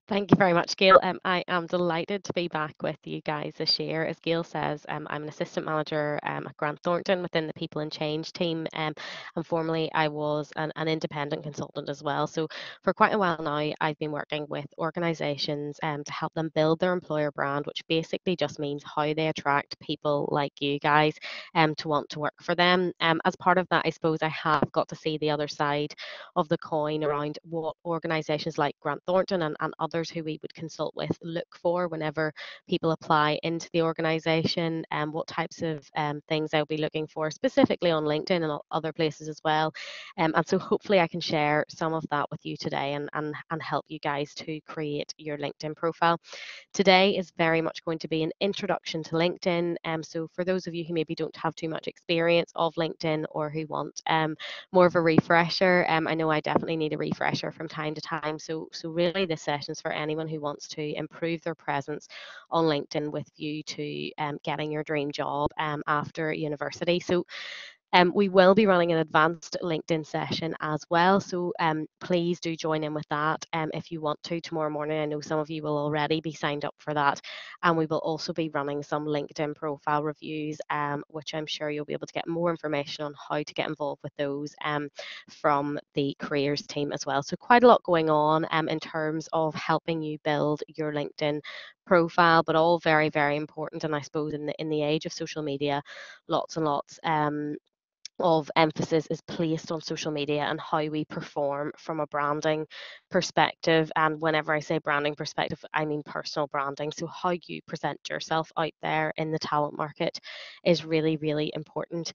Thank you very much, Gail. I am delighted to be back with you guys this year. As Gail says, I'm an assistant manager at Grant Thornton within the People and Change team, and formerly I was an independent consultant as well. So for quite a while now, I've been working with organisations to help them build their employer brand, which basically just means how they attract people like you guys to want to work for them. As part of that, I suppose I have got to see the other side of the coin around what organisations like Grant Thornton and others who we would consult with look for whenever people apply into the organisation, and what types of things they'll be looking for specifically on LinkedIn and other places as well. And so hopefully I can share some of that with you today and help you guys to create your LinkedIn profile. Today is very much going to be an introduction to LinkedIn. So for those of you who maybe don't have too much experience of LinkedIn or who want more of a refresher, I know I definitely need a refresher from time to time. So really this session is for anyone who wants to improve their presence on LinkedIn with view to getting your dream job after university. So we will be running an advanced LinkedIn session as well, so please do join in with that if you want to tomorrow morning. I know some of you will already be signed up for that, and we will also be running some LinkedIn profile reviews, which I'm sure you'll be able to get more information on how to get involved with those from the careers team as well. So quite a lot going on in terms of helping you build your LinkedIn profile, but all very, very important. And I suppose in the age of social media, lots and lots of emphasis is placed on social media and how we perform from a branding perspective. And whenever I say branding perspective, I mean personal branding. So how you present yourself out there in the talent market is really, really important.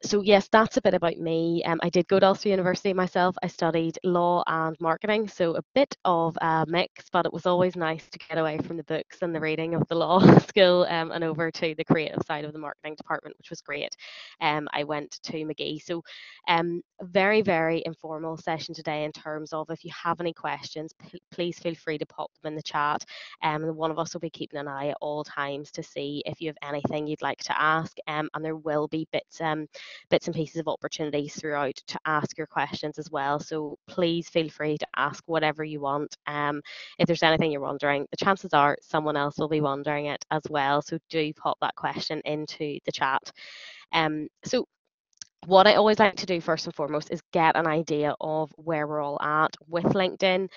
So yes, that's a bit about me. I did go to Ulster University myself. I studied law and marketing, so a bit of a mix, but it was always nice to get away from the books and the reading of the law school and over to the creative side of the marketing department, which was great. I went to McGee. So very, very informal session today in terms of if you have any questions, please feel free to pop them in the chat. One of us will be keeping an eye at all times to see if you have anything you'd like to ask, and there will be bits and pieces of opportunities throughout to ask your questions as well. So please feel free to ask whatever you want. If there's anything you're wondering, the chances are someone else will be wondering it as well. So do pop that question into the chat. So what I always like to do first and foremost is get an idea of where we're all at with LinkedIn.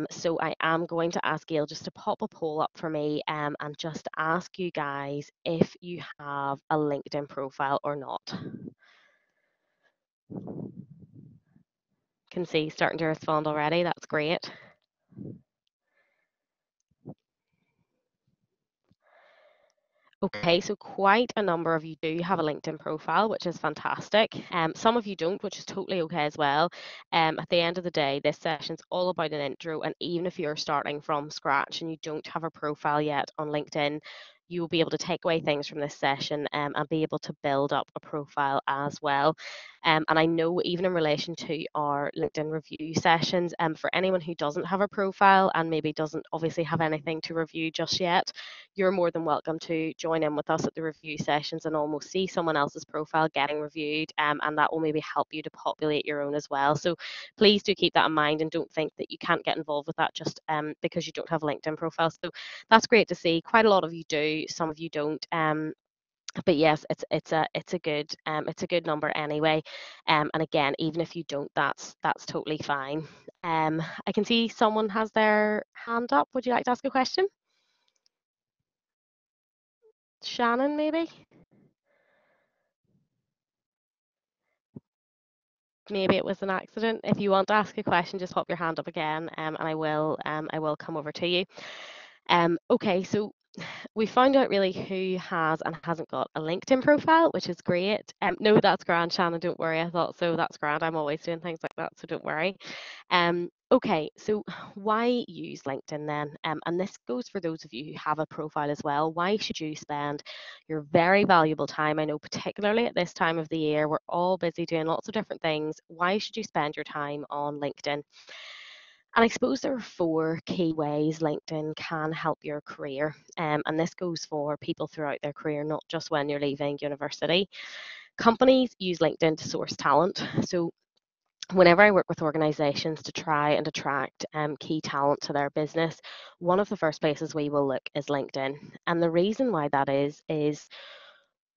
So I am going to ask Gail just to pop a poll up for me and just ask you guys if you have a LinkedIn profile or not. Can see starting to respond already. That's great. Okay, so quite a number of you do have a LinkedIn profile, which is fantastic. Some of you don't, which is totally okay as well. At the end of the day, this session's all about an intro, and even if you're starting from scratch and you don't have a profile yet on LinkedIn, you will be able to take away things from this session and be able to build up a profile as well. And I know even in relation to our LinkedIn review sessions, for anyone who doesn't have a profile and maybe doesn't obviously have anything to review just yet, you're more than welcome to join in with us at the review sessions and almost see someone else's profile getting reviewed, and that will maybe help you to populate your own as well. So please do keep that in mind and don't think that you can't get involved with that just because you don't have a LinkedIn profile. So that's great to see. Quite a lot of you do, some of you don't. But yes, it's a good number anyway. And again, even if you don't, that's totally fine. I can see someone has their hand up. Would you like to ask a question? Shannon, maybe? Maybe it was an accident. If you want to ask a question, just pop your hand up again, and I will come over to you. Okay, so we found out really who has and hasn't got a LinkedIn profile, which is great. No, that's grand, Shannon. Don't worry. I thought so. That's grand. I'm always doing things like that, so don't worry. Okay, so why use LinkedIn then? And this goes for those of you who have a profile as well. Why should you spend your very valuable time? I know, particularly at this time of the year, we're all busy doing lots of different things. Why should you spend your time on LinkedIn? And I suppose there are four key ways LinkedIn can help your career. And this goes for people throughout their career, not just when you're leaving university. Companies use LinkedIn to source talent. So whenever I work with organizations to try and attract key talent to their business, one of the first places we will look is LinkedIn. And the reason why that is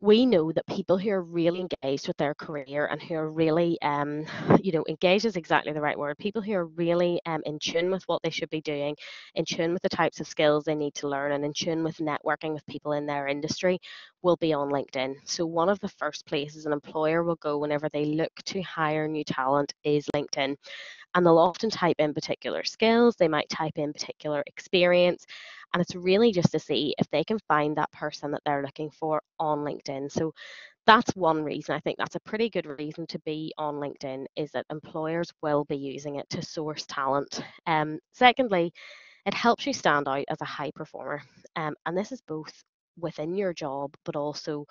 we know that people who are really engaged with their career and who are really, engaged is exactly the right word. People who are really in tune with what they should be doing, in tune with the types of skills they need to learn, and in tune with networking with people in their industry will be on LinkedIn. So, one of the first places an employer will go whenever they look to hire new talent is LinkedIn. And they'll often type in particular skills, they might type in particular experience, and it's really just to see if they can find that person that they're looking for on LinkedIn. So that's one reason. I think that's a pretty good reason to be on LinkedIn, is that employers will be using it to source talent. Secondly, it helps you stand out as a high performer, and this is both within your job, but also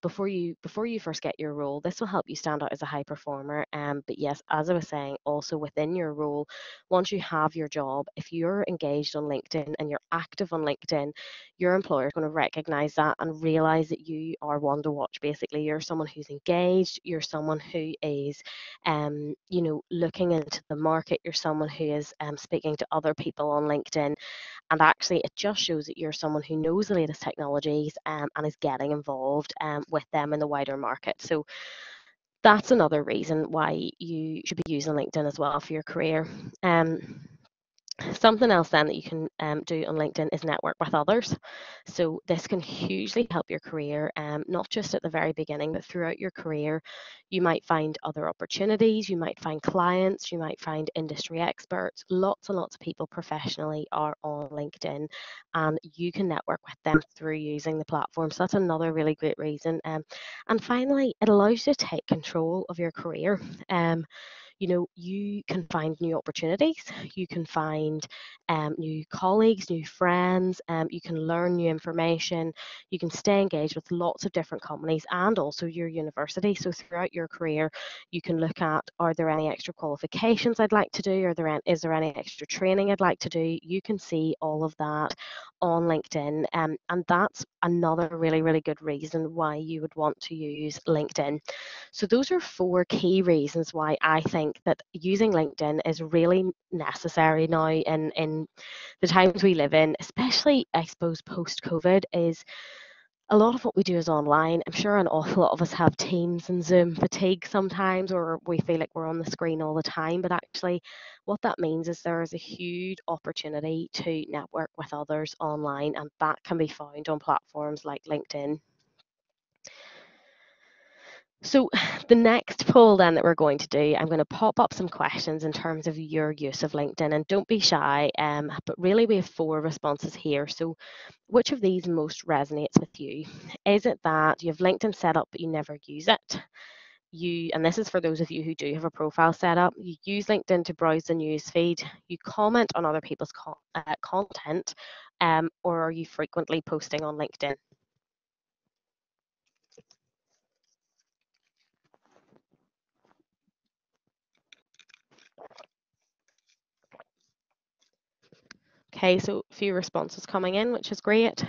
before you first get your role. This will help you stand out as a high performer. But yes, as I was saying, also within your role, once you have your job, if you're engaged on LinkedIn and you're active on LinkedIn, your employer is going to recognize that and realize that you are one to watch. Basically, you're someone who's engaged. You're someone who is looking into the market. You're someone who is speaking to other people on LinkedIn. And actually, it just shows that you're someone who knows the latest technologies and is getting involved with them in the wider market. So that's another reason why you should be using LinkedIn as well for your career. Something else then that you can do on LinkedIn is network with others. So this can hugely help your career, not just at the very beginning, but throughout your career. You might find other opportunities, you might find clients, you might find industry experts. Lots and lots of people professionally are on LinkedIn, and you can network with them through using the platform. So that's another really great reason. And finally, it allows you to take control of your career. You can find new opportunities, you can find new colleagues, new friends, you can learn new information, you can stay engaged with lots of different companies and also your university. So throughout your career, you can look at, are there any extra qualifications I'd like to do? Is there any extra training I'd like to do? You can see all of that on LinkedIn, and that's another really, really good reason why you would want to use LinkedIn. So those are four key reasons why I think that using LinkedIn is really necessary now in the times we live in, especially I suppose post-COVID. Is a lot of what we do is online. I'm sure an awful lot of us have Teams and Zoom fatigue sometimes, or we feel like we're on the screen all the time. But actually, what that means is there is a huge opportunity to network with others online, and that can be found on platforms like LinkedIn. So the next poll then that we're going to do, I'm going to pop up some questions in terms of your use of LinkedIn, and don't be shy, but really we have four responses here. So which of these most resonates with you? Is it that you have LinkedIn set up but you never use it? And this is for those of you who do have a profile set up, you use LinkedIn to browse the news feed, you comment on other people's content, or are you frequently posting on LinkedIn? Okay, so a few responses coming in, which is great.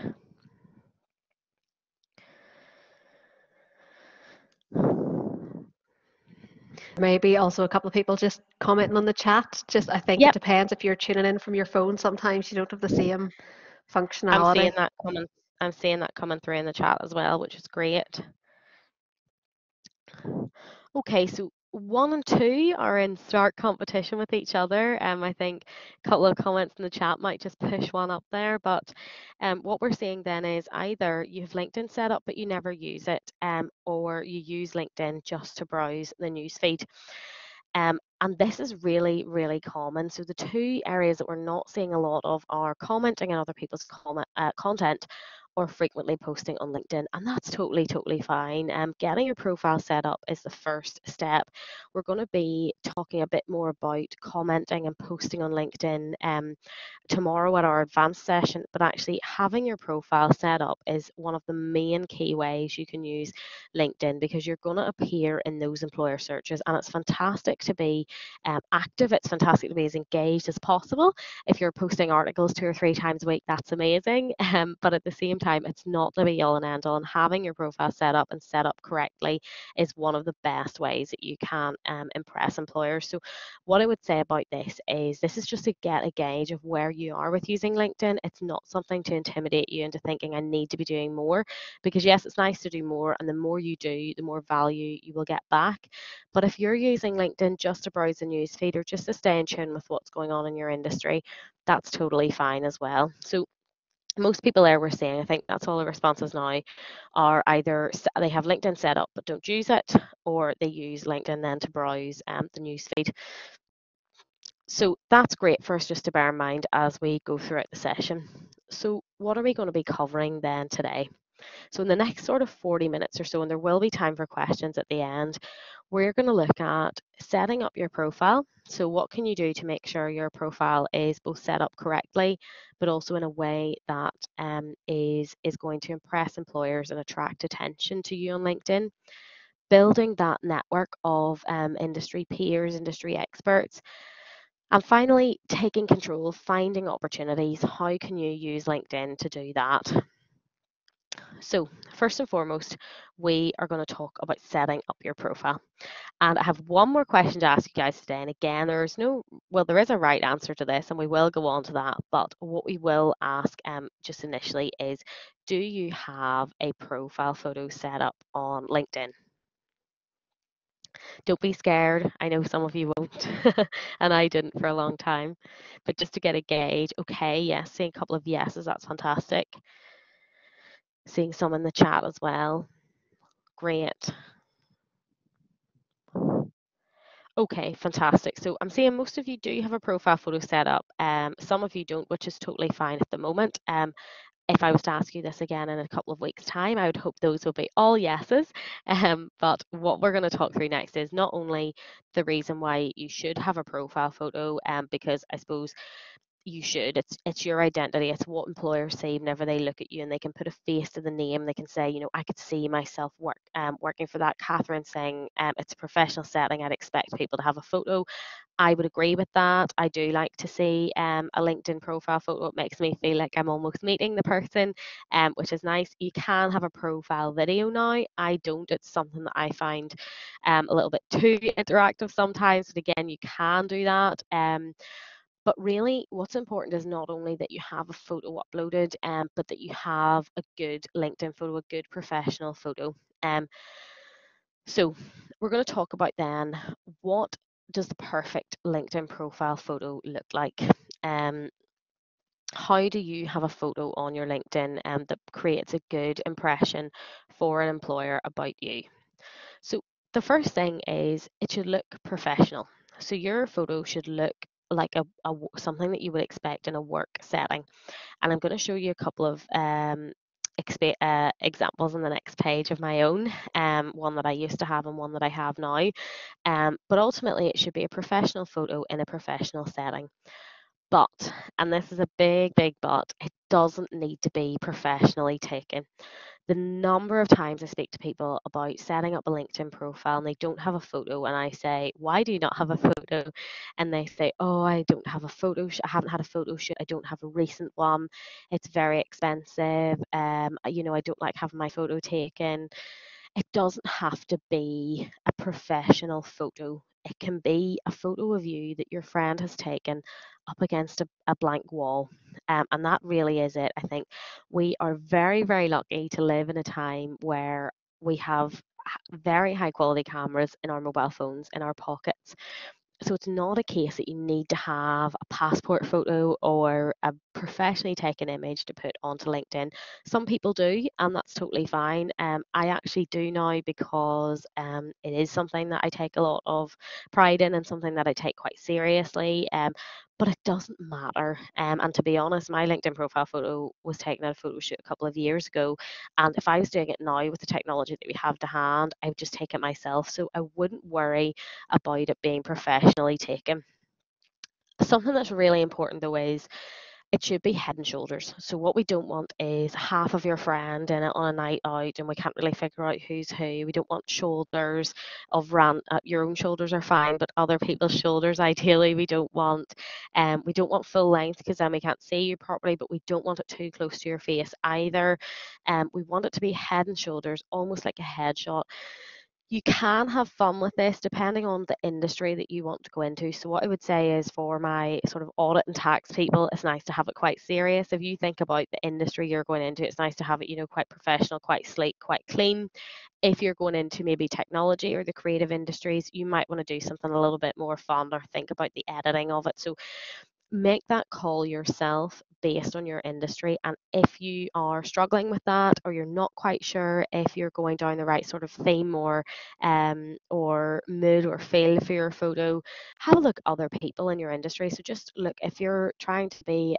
Maybe also a couple of people just commenting on the chat. I think it depends if you're tuning in from your phone. Sometimes you don't have the same functionality. I'm seeing that coming through in the chat as well, which is great. Okay, so 1 and 2 are in stark competition with each other. I think a couple of comments in the chat might just push one up there, but what we're seeing then is either you have LinkedIn set up but you never use it, or you use LinkedIn just to browse the newsfeed. And this is really, really common. So the two areas that we're not seeing a lot of are commenting on other people's content or frequently posting on LinkedIn. And that's totally, totally fine. Getting your profile set up is the first step. We're going to be talking a bit more about commenting and posting on LinkedIn tomorrow at our advanced session, but actually having your profile set up is one of the main key ways you can use LinkedIn, because you're going to appear in those employer searches, and it's fantastic to be active. It's fantastic to be as engaged as possible. If you're posting articles 2 or 3 times a week, that's amazing. But at the same time, it's not the be all and end all, and having your profile set up and set up correctly is one of the best ways that you can impress employers. So what I would say about this is just to get a gauge of where you are with using LinkedIn. It's not something to intimidate you into thinking I need to be doing more, because yes, it's nice to do more, and the more you do, the more value you will get back. But if you're using LinkedIn just to browse the newsfeed or just to stay in tune with what's going on in your industry, that's totally fine as well. So most people there we're seeing, I think that's all the responses now, are either they have LinkedIn set up but don't use it, or they use LinkedIn then to browse the newsfeed. So that's great for us just to bear in mind as we go throughout the session. So what are we going to be covering then today? So in the next sort of 40 minutes or so, and there will be time for questions at the end, we're going to look at setting up your profile. So what can you do to make sure your profile is both set up correctly, but also in a way that is going to impress employers and attract attention to you on LinkedIn. Building that network of industry peers, industry experts. And finally, taking control, finding opportunities. How can you use LinkedIn to do that? So first and foremost, we are going to talk about setting up your profile. And I have one more question to ask you guys today. And again, there is a right answer to this, and we will go on to that. But what we will ask just initially is, do you have a profile photo set up on LinkedIn? Don't be scared. I know some of you won't, and I didn't for a long time. But just to get a gauge, okay, yes, seeing a couple of yeses, that's fantastic. Seeing some in the chat as well. Great. Okay, fantastic. So I'm seeing most of you do have a profile photo set up. Some of you don't, which is totally fine at the moment. If I was to ask you this again in a couple of weeks' time, I would hope those will be all yeses. But what we're going to talk through next is not only the reason why you should have a profile photo, because I suppose you should. It's your identity. It's what employers see whenever they look at you, and they can put a face to the name. They can say, I could see myself working for that. Catherine saying it's a professional setting. I'd expect people to have a photo. I would agree with that. I do like to see a LinkedIn profile photo. It makes me feel like I'm almost meeting the person, which is nice. You can have a profile video now. I don't. It's something that I find a little bit too interactive sometimes. But again, you can do that. But really, what's important is not only that you have a photo uploaded, but that you have a good LinkedIn photo, a good professional photo. So we're going to talk about then, what does the perfect LinkedIn profile photo look like? How do you have a photo on your LinkedIn that creates a good impression for an employer about you? So the first thing is it should look professional. So your photo should look like something that you would expect in a work setting. And I'm going to show you a couple of examples on the next page of my own, one that I used to have and one that I have now. But ultimately, it should be a professional photo in a professional setting. But, and this is a big, big but, it doesn't need to be professionally taken. The number of times I speak to people about setting up a LinkedIn profile and they don't have a photo, and I say, why do you not have a photo? And they say, oh, I don't have a photo shoot. I haven't had a photo shoot. I don't have a recent one. It's very expensive. I don't like having my photo taken. It doesn't have to be a professional photo. It can be a photo of you that your friend has taken up against a blank wall. And that really is it. I think we are very, very lucky to live in a time where we have very high quality cameras in our mobile phones in our pockets. So it's not a case that you need to have a passport photo or a professionally taken image to put onto LinkedIn. Some people do, and that's totally fine. I actually do now because it is something that I take a lot of pride in and something that I take quite seriously. But it doesn't matter. And to be honest, my LinkedIn profile photo was taken at a photo shoot a couple of years ago. And if I was doing it now with the technology that we have to hand, I would just take it myself. So I wouldn't worry about it being professionally taken. Something that's really important though is it should be head and shoulders. So what we don't want is half of your friend in it on a night out and we can't really figure out who's who. We don't want shoulders of your own shoulders are fine, but other people's shoulders ideally we don't want. We don't want full length because then we can't see you properly, but we don't want it too close to your face either. We want it to be head and shoulders, almost like a headshot. You can have fun with this depending on the industry that you want to go into. So, what I would say is for my sort of audit and tax people, it's nice to have it quite serious. If you think about the industry you're going into, it's nice to have it, quite professional, quite sleek, quite clean. If you're going into maybe technology or the creative industries, you might want to do something a little bit more fun or think about the editing of it. So, make that call yourself based on your industry. And if you are struggling with that, or you're not quite sure if you're going down the right sort of theme or mood or feel for your photo, have a look at other people in your industry. So just look, if you're trying to be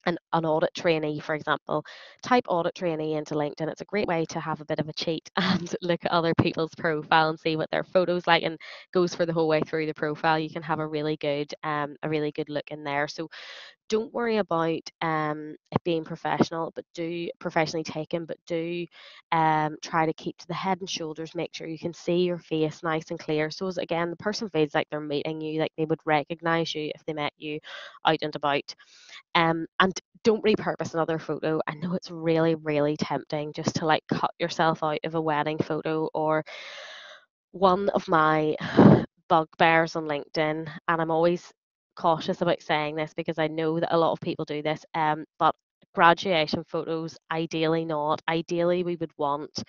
an audit trainee, for example, type audit trainee into LinkedIn. It's a great way to have a bit of a cheat and look at other people's profile and see what their photos like, and goes for the whole way through the profile. You can have a really good look in there. So don't worry about it being professional, but do professionally taken, but do try to keep to the head and shoulders. Make sure you can see your face nice and clear. So as again, the person feels like they're meeting you, like they would recognize you if they met you out and about. And don't repurpose another photo. I know it's really, really tempting just to like cut yourself out of a wedding photo. Or one of my bugbears on LinkedIn, and I'm always cautious about saying this because I know that a lot of people do this, but graduation photos, ideally not. Ideally, we would want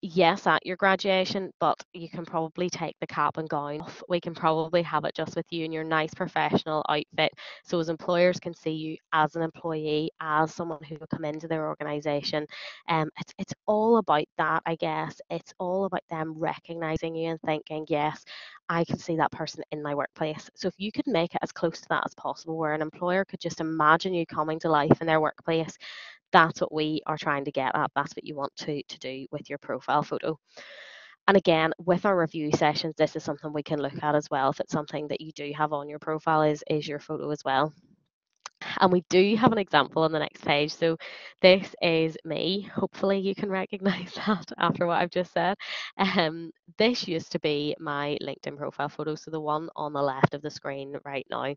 yes, at your graduation, but you can probably take the cap and gown off. We can probably have it just with you in your nice professional outfit, so as employers can see you as an employee, as someone who will come into their organisation. It's all about that, I guess. It's all about them recognising you and thinking, yes, I can see that person in my workplace. So if you could make it as close to that as possible, where an employer could just imagine you coming to life in their workplace, that's what we are trying to get at. That's what you want to do with your profile photo. And again, with our review sessions, this is something we can look at as well. If it's something that you do have on your profile, is your photo as well. And we do have an example on the next page. So this is me. Hopefully you can recognize that after what I've just said. This used to be my LinkedIn profile photo, so the one on the left of the screen right now.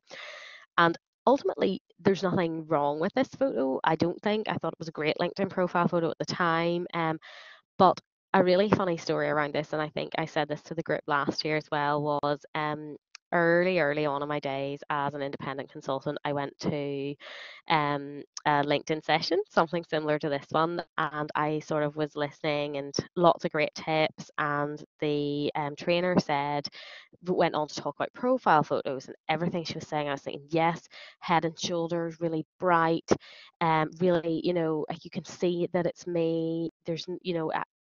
And ultimately, there's nothing wrong with this photo. I don't think. I thought it was a great LinkedIn profile photo at the time. But a really funny story around this, and I think I said this to the group last year as well, was early on in my days as an independent consultant, I went to a LinkedIn session, something similar to this one, and I sort of was listening and lots of great tips. And the trainer went on to talk about profile photos, and everything she was saying, I was thinking, yes, head and shoulders, really bright, really, you can see that it's me. There's,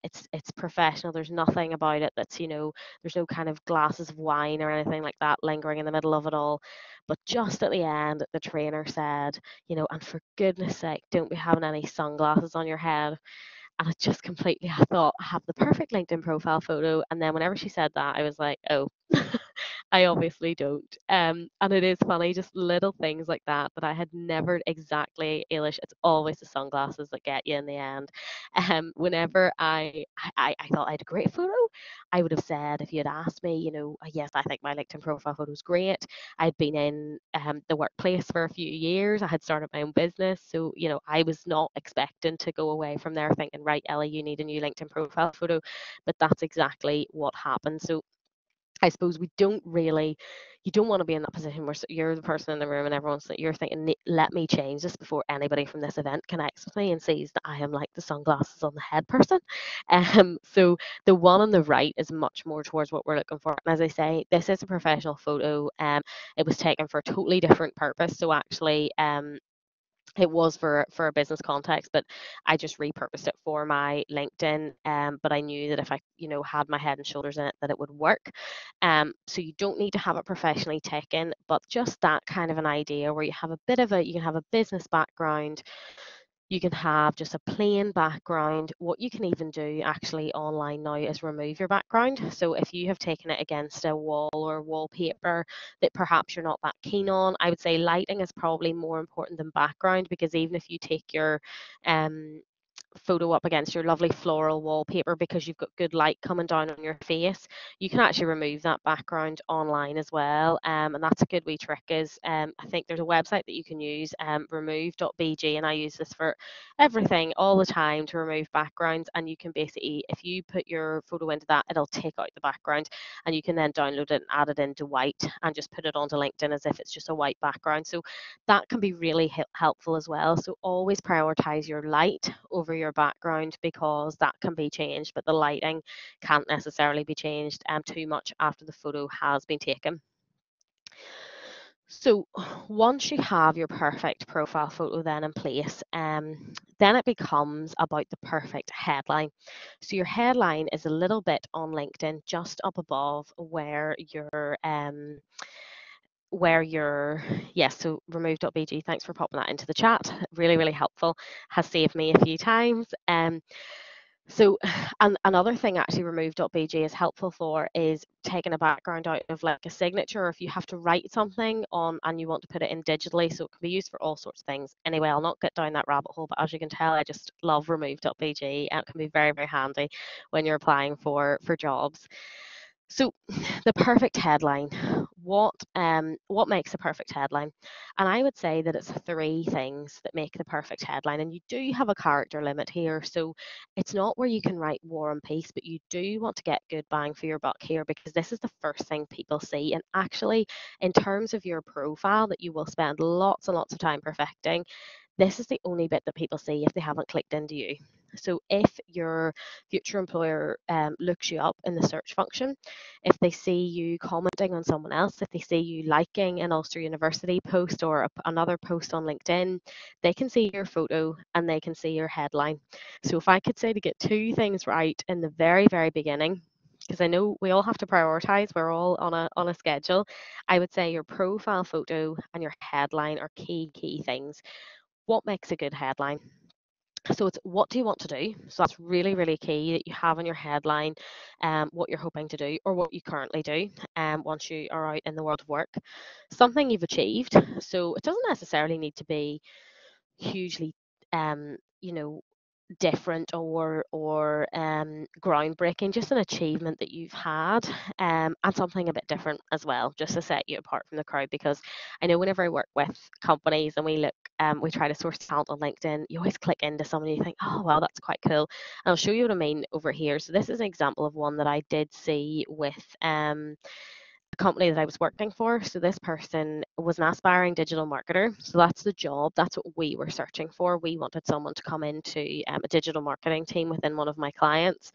it's professional. There's nothing about it that's, there's no kind of glasses of wine or anything like that lingering in the middle of it all. But just at the end, the trainer said, and for goodness sake, don't be having any sunglasses on your head. And it just completely, I thought, I have the perfect LinkedIn profile photo. And then whenever she said that, I was like, oh, I obviously don't. And it is funny, just little things like that I had never exactly, Ailish, it's always the sunglasses that get you in the end. Whenever I thought I had a great photo, I would have said, if you had asked me, yes, I think my LinkedIn profile photo is great. I'd been in the workplace for a few years. I had started my own business. So, I was not expecting to go away from there thinking, right, Ellie, you need a new LinkedIn profile photo. But that's exactly what happened. So I suppose you don't want to be in that position where you're the person in the room and you're thinking, let me change this before anybody from this event connects with me and sees that I am like the sunglasses on the head person. So the one on the right is much more towards what we're looking for. And as I say, this is a professional photo. It was taken for a totally different purpose. So actually, it was for a business context, but I just repurposed it for my LinkedIn. But I knew that if I had my head and shoulders in it, that it would work. So you don't need to have it professionally taken, but just that kind of an idea where you can have a business background, You can have just a plain background. What you can even do actually online now is remove your background. So if you have taken it against a wall or wallpaper that perhaps you're not that keen on, I would say lighting is probably more important than background, because even if you take your photo up against your lovely floral wallpaper, because you've got good light coming down on your face, you can actually remove that background online as well. And that's a good wee trick. Is I think there's a website that you can use, remove.bg, and I use this for everything all the time to remove backgrounds. And you can basically, if you put your photo into that, it'll take out the background, and you can then download it and add it into white and just put it onto LinkedIn as if it's just a white background. So that can be really helpful as well. So always prioritize your light over your background, because that can be changed, but the lighting can't necessarily be changed too much after the photo has been taken. So once you have your perfect profile photo then in place, then it becomes about the perfect headline. So your headline is a little bit on LinkedIn, just up above yes, so remove.bg, thanks for popping that into the chat, really, really helpful, has saved me a few times. So and another thing actually remove.bg is helpful for is taking a background out of like a signature, or if you have to write something on and you want to put it in digitally, so it can be used for all sorts of things. Anyway, I'll not get down that rabbit hole, but as you can tell, I just love remove.bg, and it can be very, very handy when you're applying for jobs. So the perfect headline, what makes a perfect headline? And I would say that it's three things that make the perfect headline. And you do have a character limit here, so it's not where you can write War and Peace, but you do want to get good bang for your buck here, because this is the first thing people see. And actually, in terms of your profile that you will spend lots and lots of time perfecting, this is the only bit that people see if they haven't clicked into you. So if your future employer looks you up in the search function, if they see you commenting on someone else, if they see you liking an Ulster University post or another post on LinkedIn, they can see your photo and they can see your headline. So if I could say to get two things right in the very, very beginning, because I know we all have to prioritize, we're all on a schedule, I would say your profile photo and your headline are key things. What makes a good headline? So it's what do you want to do? So that's really, really key that you have in your headline what you're hoping to do or what you currently do once you are out in the world of work. Something you've achieved. So it doesn't necessarily need to be hugely you know, different or groundbreaking, just an achievement that you've had, and something a bit different as well, just to set you apart from the crowd. Because I know whenever I work with companies and we try to source talent on LinkedIn, you always click into someone and you think, oh well, that's quite cool. And I'll show you what I mean over here. So this is an example of one that I did see with company that I was working for. So this person was an aspiring digital marketer. So that's the job. That's what we were searching for. We wanted someone to come into a digital marketing team within one of my clients.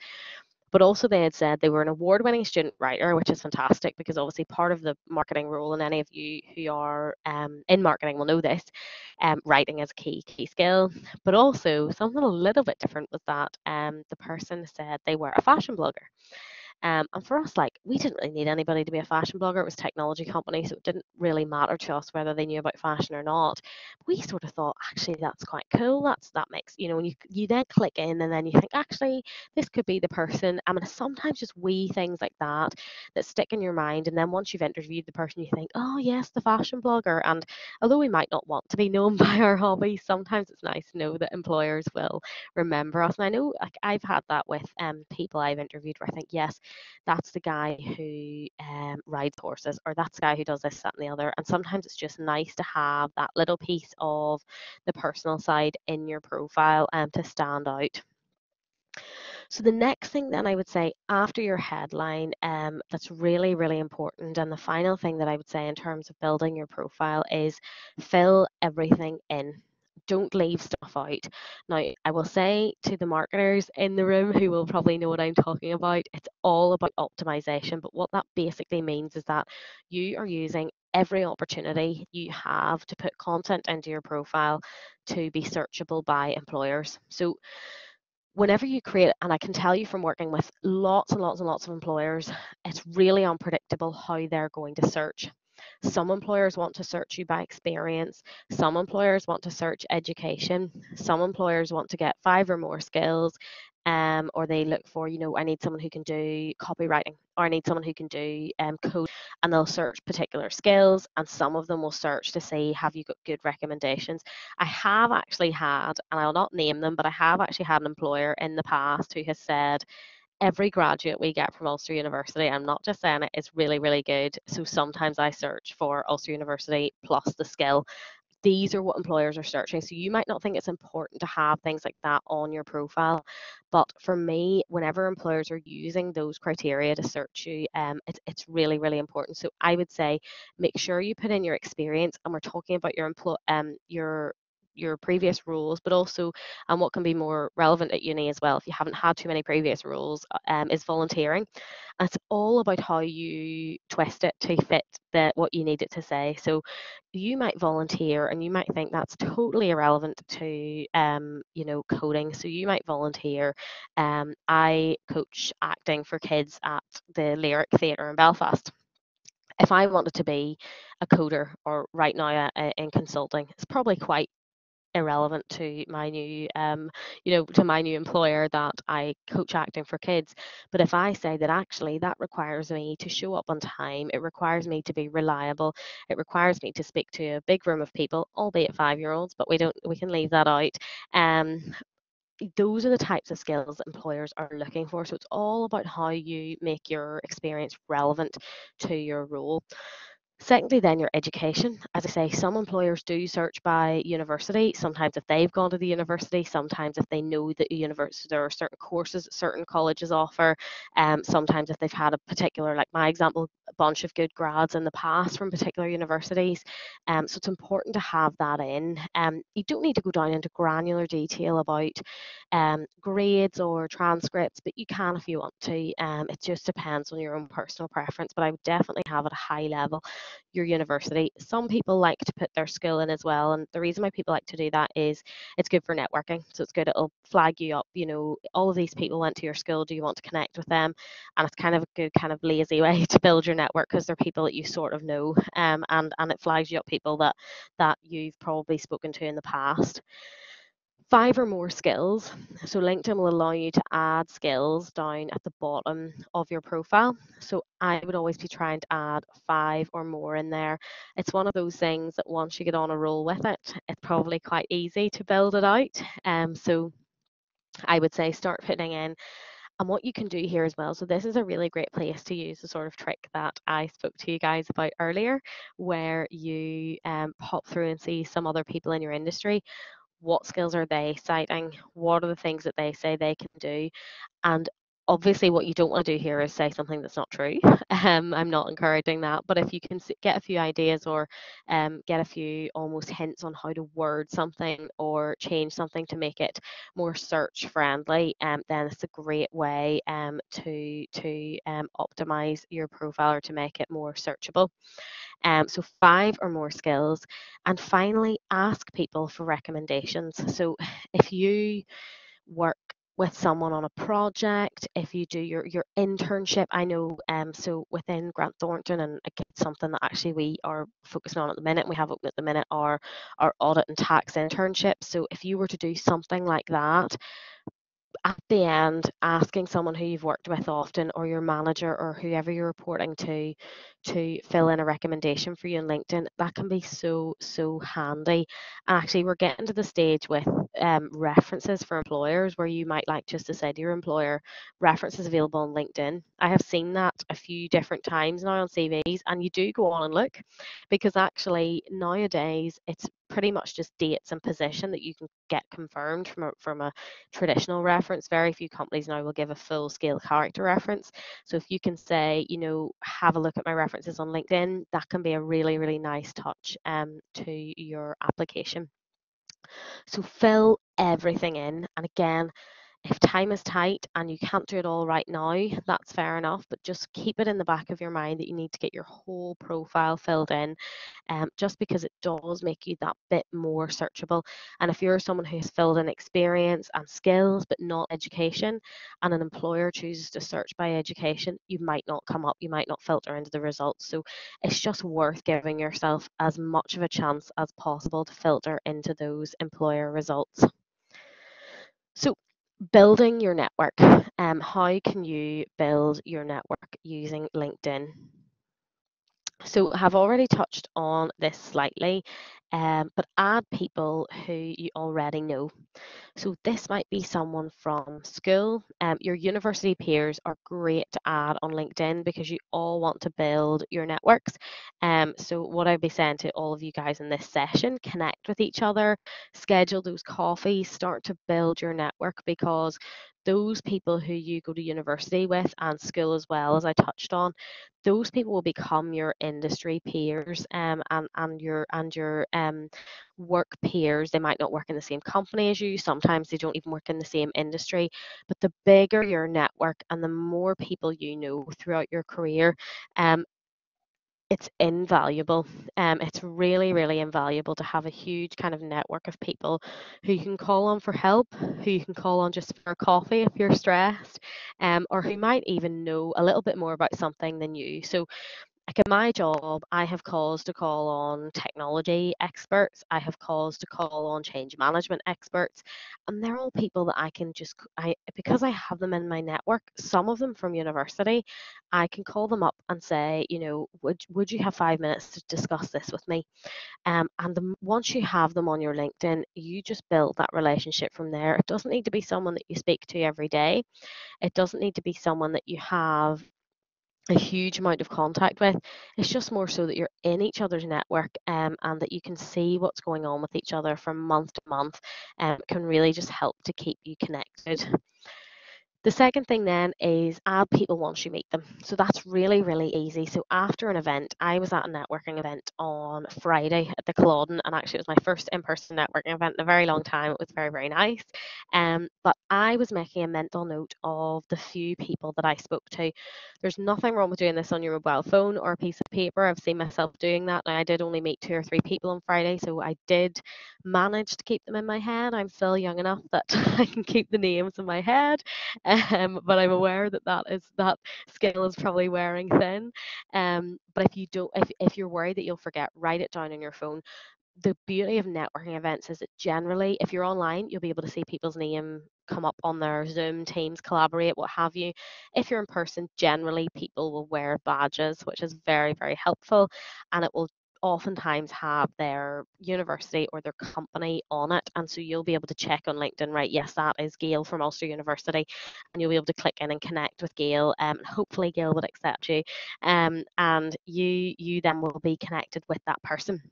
But also they had said they were an award-winning student writer, which is fantastic, because obviously part of the marketing role, and any of you who are in marketing will know this, writing is a key skill. But also something a little bit different was that the person said they were a fashion blogger. And for us, like, we didn't really need anybody to be a fashion blogger. It was a technology company, so it didn't really matter to us whether they knew about fashion or not. We sort of thought, actually, that's quite cool. That makes, when you then click in and then you think, actually, this could be the person. I mean, sometimes just wee things like that that stick in your mind. And then once you've interviewed the person, you think, oh, yes, the fashion blogger. And although we might not want to be known by our hobbies, sometimes it's nice to know that employers will remember us. And I know, like, I've had that with people I've interviewed where I think, yes, that's the guy who rides horses, or that's the guy who does this, that, and the other. And sometimes it's just nice to have that little piece of the personal side in your profile to stand out. So the next thing then I would say after your headline, that's really, really important, and the final thing that I would say in terms of building your profile is fill everything in. Don't leave stuff out. Now, I will say to the marketers in the room who will probably know what I'm talking about, it's all about optimization. But what that basically means is that you are using every opportunity you have to put content into your profile to be searchable by employers. So whenever you create, and I can tell you from working with lots and lots and lots of employers, it's really unpredictable how they're going to search. Some employers want to search you by experience. Some employers want to search education. Some employers want to get 5 or more skills. Or they look for, I need someone who can do copywriting, or I need someone who can do code, and they'll search particular skills. And some of them will search to see, have you got good recommendations? I have actually had, and I'll not name them, but I have actually had an employer in the past who has said, every graduate we get from Ulster University, I'm not just saying it, is really, really good. So sometimes I search for Ulster University plus the skill. These are what employers are searching. So you might not think it's important to have things like that on your profile, but for me, whenever employers are using those criteria to search you, it's really, really important. So I would say make sure you put in your experience, and we're talking about your previous roles, but also what can be more relevant at uni as well, if you haven't had too many previous roles, is volunteering. And it's all about how you twist it to fit what you need it to say. So you might volunteer and you might think that's totally irrelevant to coding. So you might volunteer. I coach acting for kids at the Lyric Theatre in Belfast. If I wanted to be a coder, or right now in consulting, it's probably quite irrelevant to my new to my new employer that I coach acting for kids. But if I say that actually that requires me to show up on time, it requires me to be reliable, it requires me to speak to a big room of people, albeit 5-year-olds, but we can leave that out. Those are the types of skills that employers are looking for. So it's all about how you make your experience relevant to your role. Secondly, then your education. As I say, some employers do search by university. Sometimes if they've gone to the university, sometimes if they know that a university, there are certain courses that certain colleges offer. Sometimes if they've had a particular, like my example, a bunch of good grads in the past from particular universities. So it's important to have that in. You don't need to go down into granular detail about grades or transcripts, but you can if you want to. It just depends on your own personal preference, but I would definitely have at a high level your university. Some people like to put their skill in as well, and the reason why people like to do that is it's good for networking. So it's good, it'll flag you up, all of these people went to your school, do you want to connect with them? And it's kind of a good kind of lazy way to build your network, because they're people that you sort of know, and it flags you up people that you've probably spoken to in the past. 5 or more skills. So LinkedIn will allow you to add skills down at the bottom of your profile. So I would always be trying to add 5 or more in there. It's one of those things that once you get on a roll with it, it's probably quite easy to build it out. So I would say start putting in, and what you can do here as well. So this is a really great place to use the sort of trick that I spoke to you guys about earlier, where you pop through and see some other people in your industry. What skills are they citing? What are the things that they say they can do? And obviously, what you don't want to do here is say something that's not true. I'm not encouraging that. But if you can get a few ideas, or get a few almost hints on how to word something or change something to make it more search friendly, then it's a great way to optimize your profile, or to make it more searchable. So 5 or more skills. And finally, ask people for recommendations. So if you work with someone on a project, if you do your internship, I know, so within Grant Thornton, and again, something that actually we are focusing on at the minute, we have open at the minute, are our audit and tax internships. So if you were to do something like that, at the end, asking someone who you've worked with often, or your manager, or whoever you're reporting to fill in a recommendation for you on LinkedIn, that can be so, so handy. And actually, we're getting to the stage with references for employers, where you might like just to say to your employer, references available on LinkedIn. I have seen that a few different times now on CVs, and you do go on and look, because actually nowadays it's pretty much just dates and position that you can get confirmed from a traditional reference. Very few companies now will give a full scale character reference. So if you can say, have a look at my references on LinkedIn, that can be a really, really nice touch to your application. So fill everything in. And again, If time is tight and you can't do it all right now, that's fair enough, but just keep it in the back of your mind that you need to get your whole profile filled in, just because it does make you that bit more searchable. And if you're someone who has filled in experience and skills but not education, and an employer chooses to search by education, you might not come up, you might not filter into the results. So it's just worth giving yourself as much of a chance as possible to filter into those employer results. So building your network. How can you build your network using LinkedIn? So I've already touched on this slightly, but add people who you already know. So this might be someone from school. Your university peers are great to add on LinkedIn because you all want to build your networks. So what I'd be saying to all of you guys in this session, connect with each other, schedule those coffees, start to build your network, because those people who you go to university with and school as well, as I touched on, those people will become your industry peers, and your work peers. They might not work in the same company as you. Sometimes they don't even work in the same industry. But the bigger your network and the more people you know throughout your career, it's invaluable. It's really, really invaluable to have a huge kind of network of people who you can call on for help, who you can call on just for coffee if you're stressed, or who might even know a little bit more about something than you. So like in my job, I have calls to call on technology experts. I have calls to call on change management experts, and they're all people that I can just, because I have them in my network, some of them from university, I can call them up and say, would you have 5 minutes to discuss this with me? Once you have them on your LinkedIn, you just build that relationship from there. It doesn't need to be someone that you speak to every day. It doesn't need to be someone that you have a huge amount of contact with. It's just more so that you're in each other's network, and that you can see what's going on with each other from month to month, can really just help to keep you connected. The second thing then is add people once you meet them. So that's really, really easy. So after an event, I was at a networking event on Friday at the Culloden, and actually it was my first in-person networking event in a very long time. It was very, very nice. But I was making a mental note of the few people that I spoke to. There's nothing wrong with doing this on your mobile phone or a piece of paper. I've seen myself doing that. Now, I did only meet 2 or 3 people on Friday, so I did manage to keep them in my head. I'm still young enough that I can keep the names in my head. But I'm aware that that skill is probably wearing thin. But if you don't, if you're worried that you'll forget, write it down on your phone. The beauty of networking events is that generally, if you're online, you'll be able to see people's name come up on their Zoom, Teams, Collaborate, what have you. If you're in person, generally people will wear badges, which is very, very helpful, and it will oftentimes have their university or their company on it, and so you'll be able to check on LinkedIn, right, yes, that is Gail from Ulster University, and you'll be able to click in and connect with Gail, and hopefully Gail would accept you, and you then will be connected with that person.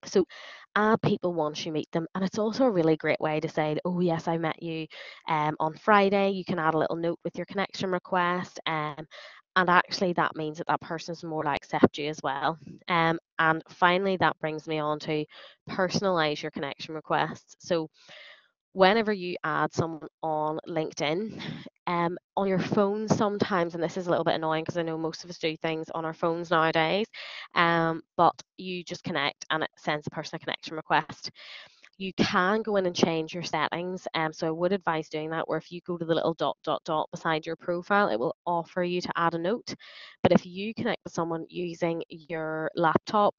So add people once you meet them. And it's also a really great way to say, oh, yes, I met you on Friday. You can add a little note with your connection request. And actually, that means that that person's more likely to accept you as well. And finally, that brings me on to personalize your connection requests. So whenever you add someone on LinkedIn, on your phone sometimes, and this is a little bit annoying because I know most of us do things on our phones nowadays, but you just connect and it sends a person a connection request. You can go in and change your settings, so I would advise doing that, where if you go to the little dot dot dot beside your profile, it will offer you to add a note. But if you connect with someone using your laptop,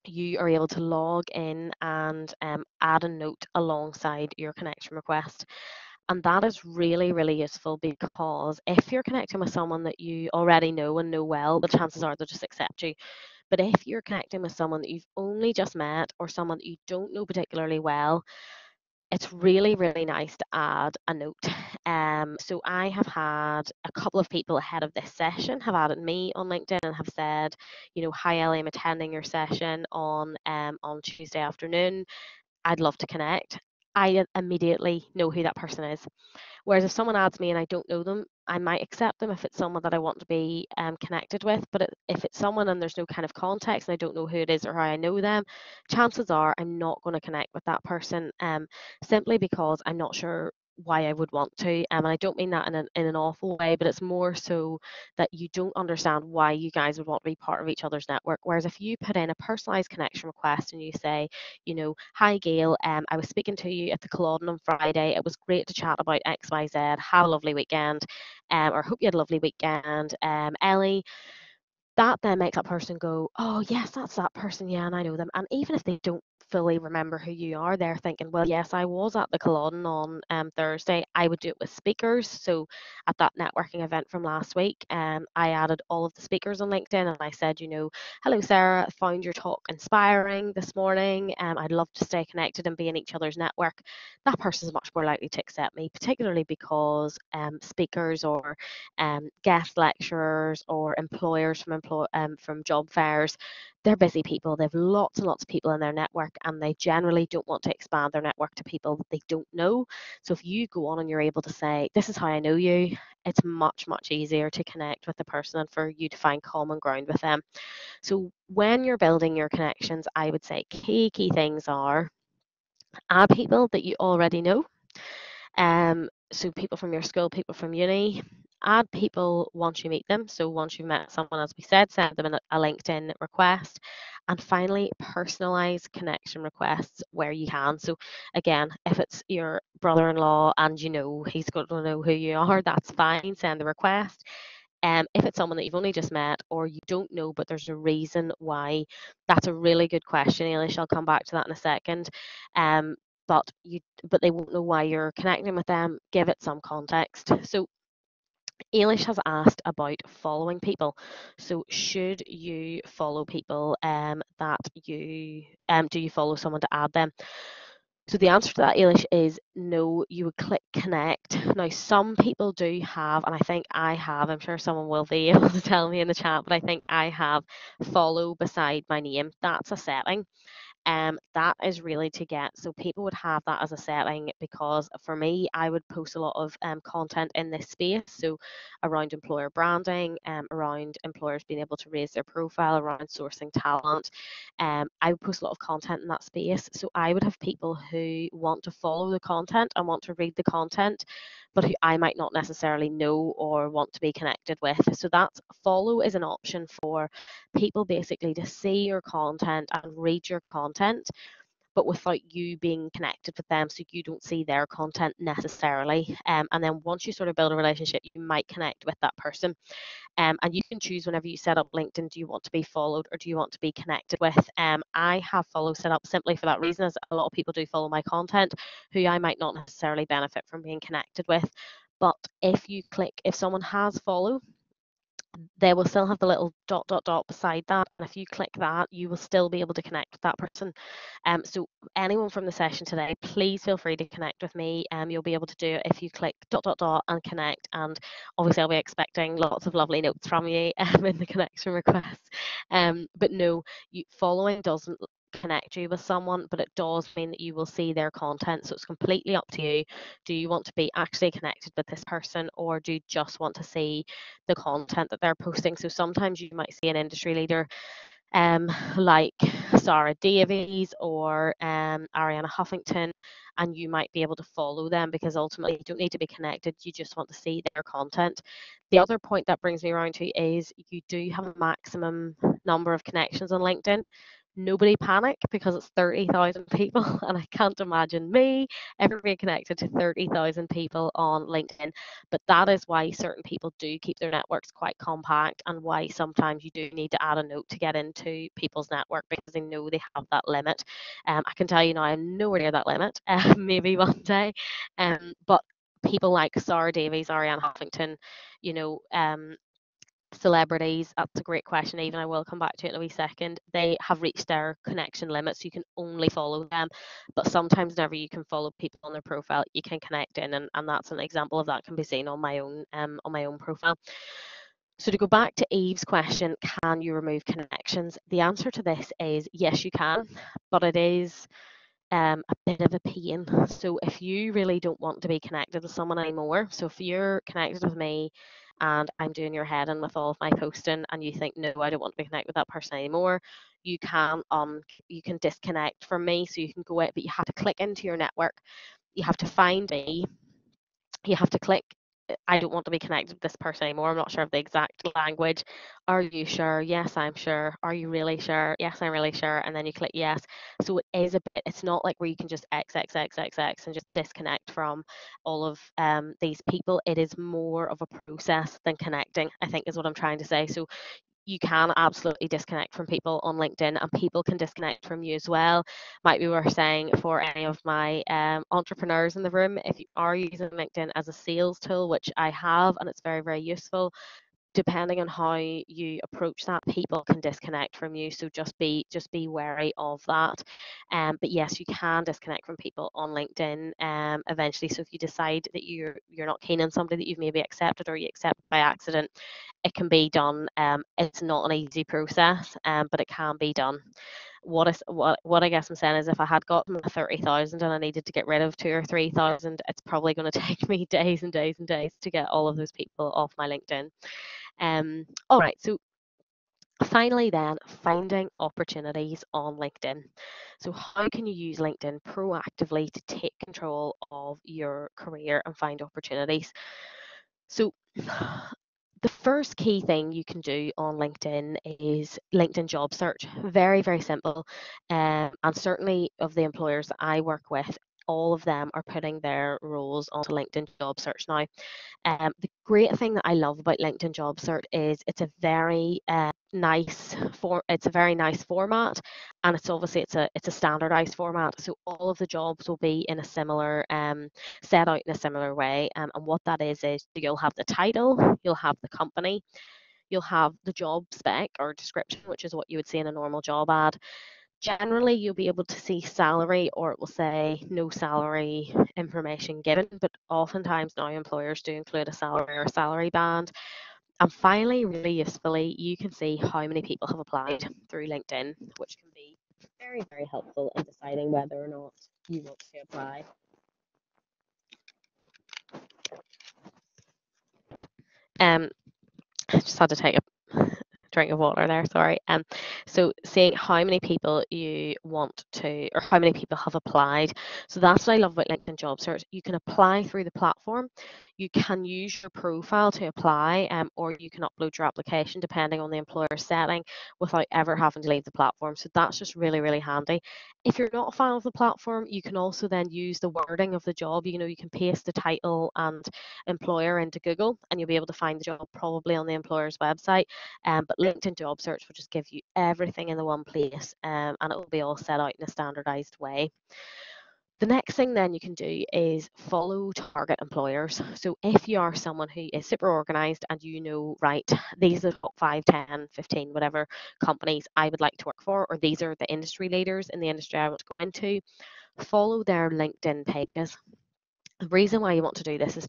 you are able to log in and add a note alongside your connection request. And that is really, really useful, because if you're connecting with someone that you already know and know well, the chances are they'll just accept you. But if you're connecting with someone that you've only just met or someone that you don't know particularly well, it's really, really nice to add a note. So I have had a couple of people ahead of this session have added me on LinkedIn and have said, hi Ellie, I'm attending your session on Tuesday afternoon. I'd love to connect. I immediately know who that person is. Whereas if someone adds me and I don't know them, I might accept them if it's someone that I want to be connected with. But if it's someone and there's no kind of context and I don't know who it is or how I know them, chances are I'm not going to connect with that person, simply because I'm not sure why I would want to. And I don't mean that in an awful way, but it's more so that you don't understand why you guys would want to be part of each other's network. Whereas if you put in a personalized connection request and you say, hi Gail, I was speaking to you at the Culloden on Friday. It was great to chat about XYZ. Have a lovely weekend, or hope you had a lovely weekend. Ellie, that then makes that person go, oh, yes, that's that person. Yeah, and I know them. And even if they don't fully remember who you are, they're thinking, well, yes, I was at the Culloden on Thursday. I would do it with speakers. So at that networking event from last week, I added all of the speakers on LinkedIn and I said, hello, Sarah, found your talk inspiring this morning. I'd love to stay connected and be in each other's network. That person is much more likely to accept me, particularly because speakers or guest lecturers or employers from job fairs, they're busy people. They have lots and lots of people in their network, and they generally don't want to expand their network to people that they don't know. So if you go on and you're able to say, this is how I know you, it's much, much easier to connect with the person and for you to find common ground with them. So when you're building your connections, I would say key things are add people that you already know. So people from your school, people from uni, add people once you meet them. So once you've met someone, as we said, send them a LinkedIn request. And finally, personalize connection requests where you can. So again, if it's your brother-in-law and he's going to know who you are, that's fine, send the request. If it's someone that you've only just met or you don't know, but there's a reason why, that's a really good question, Eilish. I'll come back to that in a second. Um, but they won't know why you're connecting with them. Give it some context. So Eilish has asked about following people. So should you follow people that you do you follow someone to add them? So the answer to that, Eilish, is no. You would click connect. Now, some people do have, and I think I have, I'm sure someone will be able to tell me in the chat, but I think I have follow beside my name. That's a setting. That is really to get, so people would have that as a setting, because for me, I would post a lot of content in this space, so around employer branding, around employers being able to raise their profile, around sourcing talent. I would post a lot of content in that space, so I would have people who want to follow the content and want to read the content, but who I might not necessarily know or want to be connected with. So that's follow is an option for people basically to see your content and read your content, but without you being connected with them, so you don't see their content necessarily. And then once you sort of build a relationship, you might connect with that person. And you can choose whenever you set up LinkedIn, do you want to be followed or do you want to be connected with? I have follow set up simply for that reason, as a lot of people do follow my content who I might not necessarily benefit from being connected with. But if someone has follow, they will still have the little dot beside that, and if you click that, you will still be able to connect with that person. So anyone from the session today, please feel free to connect with me. You'll be able to do it if you click dot and connect, and obviously I'll be expecting lots of lovely notes from you in the connection request. But no, following doesn't connect you with someone, but it does mean that you will see their content. So it's completely up to you. Do you want to be actually connected with this person, or do you just want to see the content that they're posting? So sometimes you might see an industry leader like Sarah Davies or Ariana Huffington, and you might be able to follow them because ultimately you don't need to be connected, you just want to see their content. The other point that brings me around to is you do have a maximum number of connections on LinkedIn. Nobody panic, because it's 30,000 people, and I can't imagine me ever being connected to 30,000 people on LinkedIn. But that is why certain people do keep their networks quite compact, and why sometimes you do need to add a note to get into people's network, because they know they have that limit. I can tell you now, I'm nowhere near that limit, maybe one day. But people like Sarah Davies, Ariane Huffington, you know, celebrities, that's a great question, even. I will come back to it in a wee second. They have reached their connection limits, so you can only follow them. But sometimes whenever you can follow people on their profile, you can connect in, and that's an example of that can be seen on my own profile. So to go back to Eve's question, can you remove connections? The answer to this is yes, you can, but it is a bit of a pain. So if you really don't want to be connected with someone anymore, so if you're connected with me and I'm doing your head in with all of my posting, and you think, no, I don't want to be connected with that person anymore, you can disconnect from me. So you can go out, but you have to click into your network. You have to find me, you have to click, I don't want to be connected with this person anymore. I'm not sure of the exact language. Are you sure? Yes, I'm sure. Are you really sure? Yes, I'm really sure. And then you click yes. So it is a bit, it's not like where you can just X and just disconnect from all of these people. It is more of a process than connecting, I think is what I'm trying to say. So you can absolutely disconnect from people on LinkedIn, and people can disconnect from you as well. Might be worth saying for any of my entrepreneurs in the room, if you are using LinkedIn as a sales tool, which I have, and it's very, very useful, depending on how you approach that, people can disconnect from you. So just be wary of that. But yes, you can disconnect from people on LinkedIn eventually. So if you decide that you're not keen on somebody that you've maybe accepted, or you accepted by accident, it can be done. It's not an easy process, but it can be done. What I guess I'm saying is, if I had gotten 30,000 and I needed to get rid of 2 or 3,000, it's probably going to take me days and days and days to get all of those people off my LinkedIn. All right, so finally then, finding opportunities on LinkedIn. So how can you use LinkedIn proactively to take control of your career and find opportunities? So the first key thing you can do on LinkedIn is LinkedIn job search. Very, very simple. And certainly of the employers that I work with, all of them are putting their roles onto LinkedIn job search now. The great thing that I love about LinkedIn Job Search is it's a very nice format, and it's a standardized format. So all of the jobs will be in a similar set out in a similar way. And what that is you'll have the title, you'll have the company, you'll have the job spec or description, which is what you would see in a normal job ad. Generally, you'll be able to see salary, or it will say no salary information given, but oftentimes now employers do include a salary or a salary band. And finally, really usefully, you can see how many people have applied through LinkedIn, which can be very, very helpful in deciding whether or not you want to apply. Um, I just had to take a drink of water there, sorry. So seeing how many people you want to, or how many people have applied. So that's what I love about LinkedIn Job Search. You can apply through the platform. You can use your profile to apply, or you can upload your application depending on the employer setting without ever having to leave the platform. So that's just really, really handy. If you're not a fan of the platform, you can also then use the wording of the job. You can paste the title and employer into Google, and you'll be able to find the job probably on the employer's website. But LinkedIn Job Search will just give you everything in the one place, and it will be all set out in a standardized way. The next thing then you can do is follow target employers. So if you are someone who is super organized and right, these are the top 5, 10, 15, whatever companies I would like to work for, or these are the industry leaders in the industry I want to go into, follow their LinkedIn pages. The reason why you want to do this is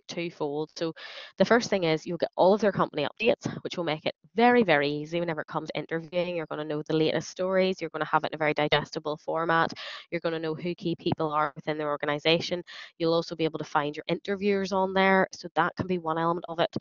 twofold. So the first thing is you'll get all of their company updates, which will make it very, very easy whenever it comes to interviewing. You're going to know the latest stories. You're going to have it in a very digestible format. You're going to know who key people are within their organization. You'll also be able to find your interviewers on there. So that can be one element of it.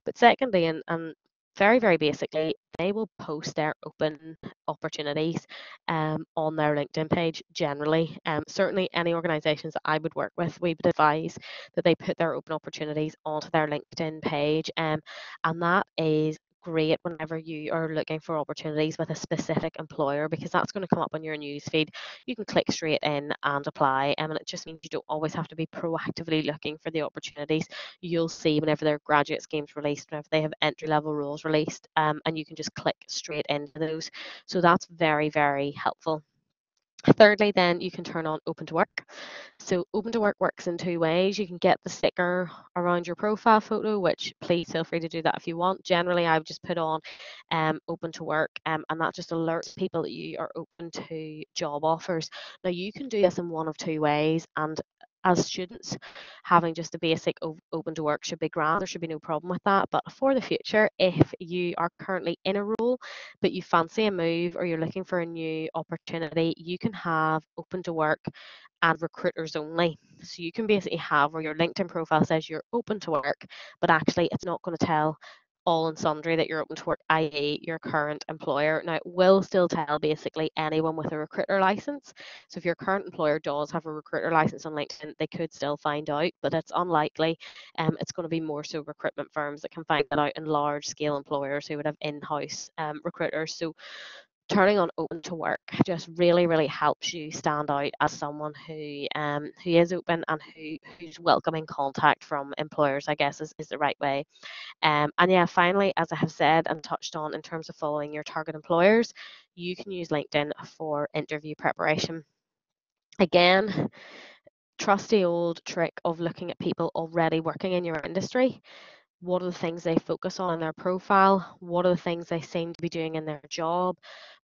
But secondly, and very, very basically, they will post their open opportunities on their LinkedIn page generally. Certainly, any organisations that I would work with, we would advise that they put their open opportunities onto their LinkedIn page, and that is great whenever you are looking for opportunities with a specific employer, because that's going to come up on your newsfeed. You can click straight in and apply, and it just means you don't always have to be proactively looking for the opportunities. You'll see whenever their graduate schemes released, whenever they have entry level roles released, and you can just click straight into those. So that's very, very helpful. Thirdly, then you can turn on open to work. So open to work works in two ways. You can get the sticker around your profile photo, which please feel free to do that if you want. Generally, I would just put on open to work, and that just alerts people that you are open to job offers. Now you can do this in one of two ways, and as students, having just a basic open to work should be grand. There should be no problem with that. But for the future, if you are currently in a role but you fancy a move, or you're looking for a new opportunity, you can have open to work and recruiters only. So you can basically have where your LinkedIn profile says you're open to work, but actually it's not going to tell all and sundry that you're open to work, i.e. your current employer. Now, it will still tell basically anyone with a recruiter license. So if your current employer does have a recruiter license on LinkedIn, they could still find out, but it's unlikely. It's going to be more so recruitment firms that can find that out, and large scale employers who would have in-house recruiters. So turning on open to work just really, really helps you stand out as someone who is open and who's welcoming contact from employers, I guess is the right way. And yeah, finally, as I have said and touched on in terms of following your target employers, you can use LinkedIn for interview preparation. Again, trusty old trick of looking at people already working in your industry. What are the things they focus on in their profile? What are the things they seem to be doing in their job?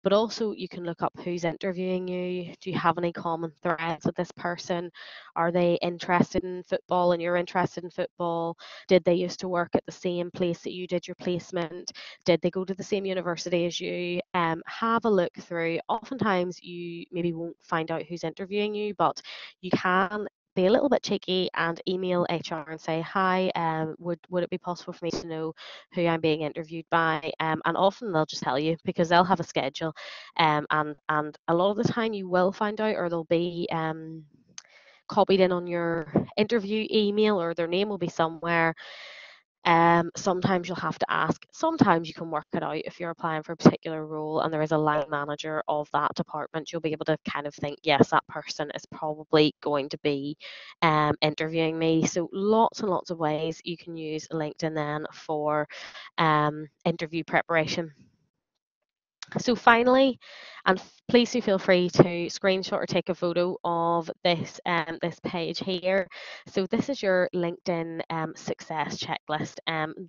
But also you can look up who's interviewing you. Do you have any common threads with this person? Are they interested in football and you're interested in football? Did they used to work at the same place that you did your placement? Did they go to the same university as you? Have a look through. Oftentimes you maybe won't find out who's interviewing you, but you can be a little bit cheeky and email HR and say, hi, would it be possible for me to know who I'm being interviewed by? And often they'll just tell you because they'll have a schedule. And a lot of the time you will find out, or they'll be copied in on your interview email, or their name will be somewhere. Sometimes you'll have to ask. Sometimes you can work it out if you're applying for a particular role and there is a line manager of that department. You'll be able to kind of think, yes, that person is probably going to be interviewing me. So lots and lots of ways you can use LinkedIn then for interview preparation. So finally, and please do feel free to screenshot or take a photo of this this page here. So this is your LinkedIn success checklist.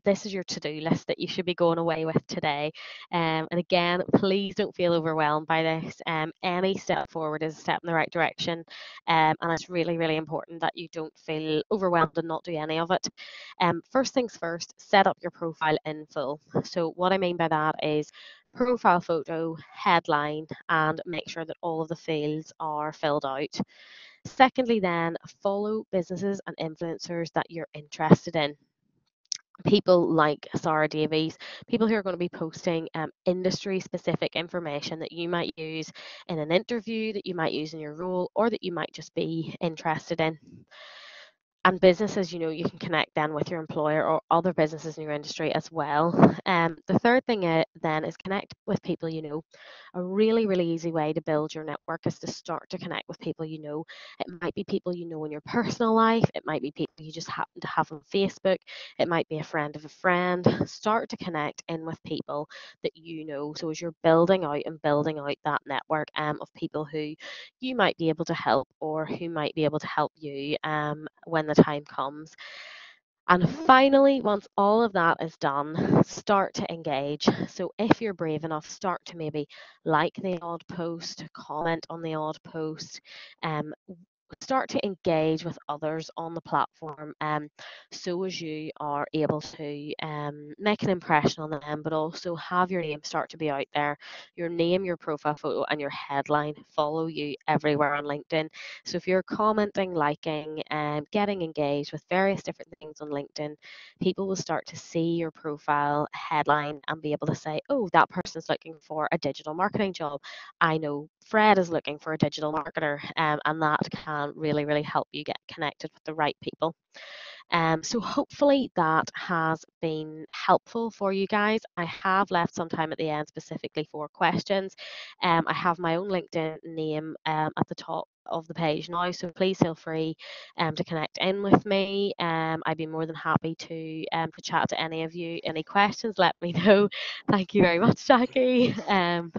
This is your to-do list that you should be going away with today. And again, please don't feel overwhelmed by this. Any step forward is a step in the right direction. And it's really, really important that you don't feel overwhelmed and not do any of it. First things first, set up your profile in full. So what I mean by that is profile photo, headline, and make sure that all of the fields are filled out. Secondly, then follow businesses and influencers that you're interested in. People like Sarah Davies, people who are going to be posting industry specific information that you might use in an interview, that you might use in your role, or that you might just be interested in. And businesses, you know, you can connect then with your employer or other businesses in your industry as well. The third thing then is connect with people you know. A really, really easy way to build your network is to start to connect with people you know. It might be people you know in your personal life. It might be people you just happen to have on Facebook. It might be a friend of a friend. Start to connect in with people that you know. So as you're building out that network of people who you might be able to help or who might be able to help you when the time comes. And finally, once all of that is done, start to engage. So if you're brave enough, start to maybe like the odd post, comment on the odd post, start to engage with others on the platform so as you are able to make an impression on them, but also have your name start to be out there. Your name, your profile photo, and your headline follow you everywhere on LinkedIn. So if you're commenting, liking, getting engaged with various different things on LinkedIn, people will start to see your profile headline and be able to say, oh, that person's looking for a digital marketing job. I know Fred is looking for a digital marketer, and that can really, really help you get connected with the right people. So hopefully that has been helpful for you guys. I have left some time at the end specifically for questions. I have my own LinkedIn name at the top of the page now, so please feel free to connect in with me. I'd be more than happy to chat to any of you. Any questions, let me know. Thank you very much, Jackie. I'm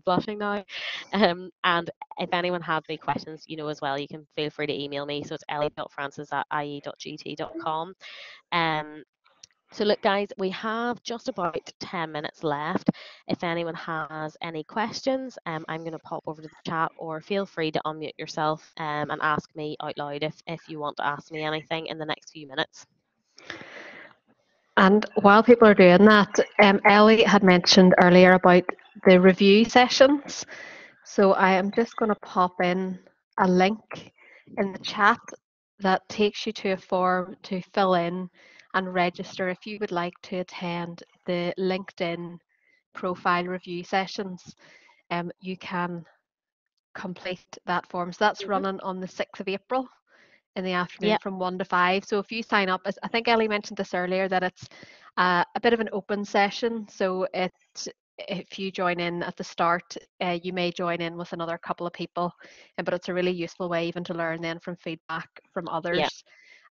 blushing now. And if anyone has any questions, you know, as well, you can feel free to email me. So it's ellie.francis@ie.gt.com. So look, guys, we have just about 10 minutes left. If anyone has any questions, I'm going to pop over to the chat, or feel free to unmute yourself and ask me out loud if you want to ask me anything in the next few minutes. And while people are doing that, Ellie had mentioned earlier about the review sessions. So I am just going to pop in a link in the chat that takes you to a form to fill in and register if you would like to attend the LinkedIn profile review sessions. You can complete that form. So that's Mhm. running on the 6th of April in the afternoon Yep. from 1 to 5. So if you sign up, as I think Ellie mentioned this earlier, that it's a bit of an open session. So if you join in at the start, you may join in with another couple of people, but it's a really useful way even to learn then from feedback from Yep. others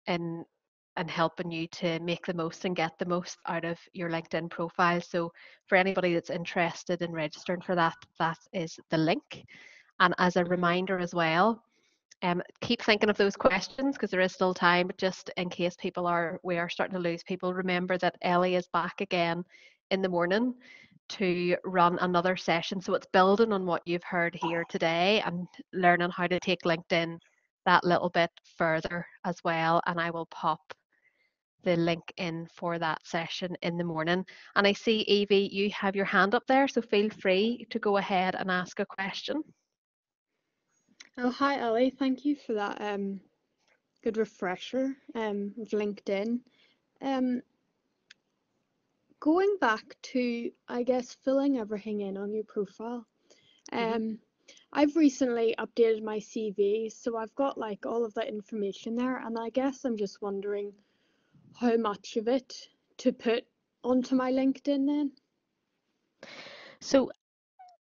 and helping you to make the most and get the most out of your LinkedIn profile. So for anybody that's interested in registering for that, that is the link. And as a Mhm. reminder as well, keep thinking of those questions because there is still time, but just in case we are starting to lose people, remember that Ellie is back again in the morning to run another session. So it's building on what you've heard here today and learning how to take LinkedIn that little bit further as well. And I will pop the link in for that session in the morning. And I see, Evie, you have your hand up there, so feel free to go ahead and ask a question. Oh, hi, Ellie. Thank you for that good refresher of LinkedIn. Um, Going back to, I guess, filling everything in on your profile. Mm-hmm. I've recently updated my CV, so I've got like all of that information there, and I guess I'm just wondering how much of it to put onto my LinkedIn then. So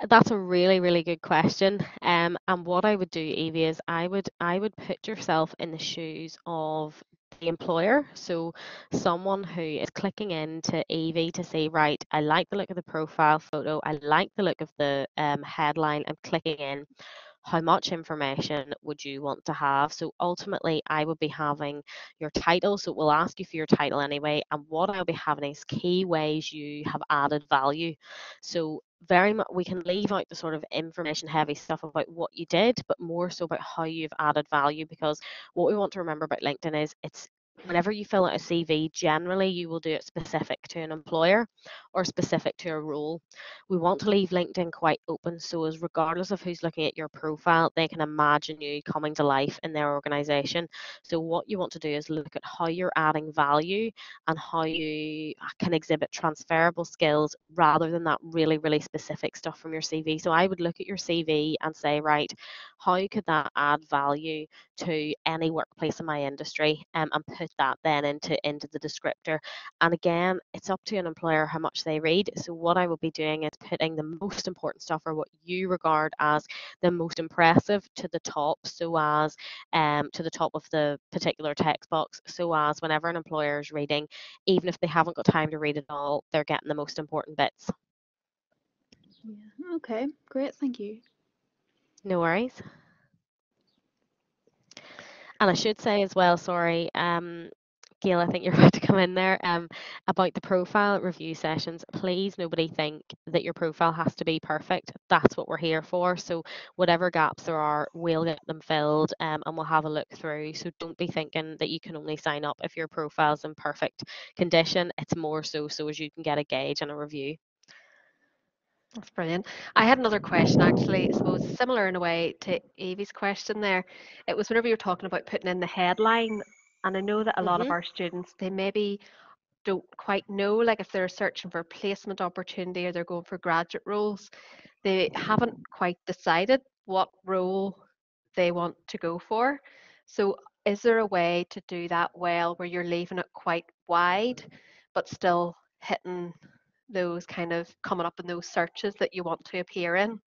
that's a really, really good question. And what I would do, Evie, is I would put yourself in the shoes of the employer. So someone who is clicking into Evie to say, right, I like the look of the profile photo, I like the look of the headline, I'm clicking in. How much information would you want to have? So ultimately, I would be having your title. So it will ask you for your title anyway. And what I'll be having is key ways you have added value. So very much we can leave out the sort of information heavy stuff about what you did, but more so about how you've added value, because what we want to remember about LinkedIn is it's whenever you fill out a CV, generally you will do it specific to an employer or specific to a role. We want to leave LinkedIn quite open so as regardless of who's looking at your profile, they can imagine you coming to life in their organization. So what you want to do is look at how you're adding value and how you can exhibit transferable skills rather than that really, really specific stuff from your CV. So I would look at your CV and say, right, how could that add value to any workplace in my industry, and put that then into the descriptor. And again, it's up to an employer how much they read. So what I will be doing is putting the most important stuff or what you regard as the most impressive to the top, so as to the top of the particular text box, so as whenever an employer is reading, even if they haven't got time to read it all, they're getting the most important bits. Yeah. Okay, great. Thank you. No worries. And I should say as well, sorry, Gail, I think you're about to come in there, about the profile review sessions. Please, nobody think that your profile has to be perfect. That's what we're here for. So whatever gaps there are, we'll get them filled, and we'll have a look through. So don't be thinking that you can only sign up if your profile's in perfect condition. It's more so as you can get a gauge and a review. That's brilliant. I had another question actually, I suppose similar in a way to Evie's question there. It was whenever you were talking about putting in the headline, and I know that a lot of Hmm. our students, they maybe don't quite know, like if they're searching for a placement opportunity or they're going for graduate roles, they haven't quite decided what role they want to go for. So is there a way to do that well where you're leaving it quite wide, but still hitting those kind of coming up in those searches that you want to appear in?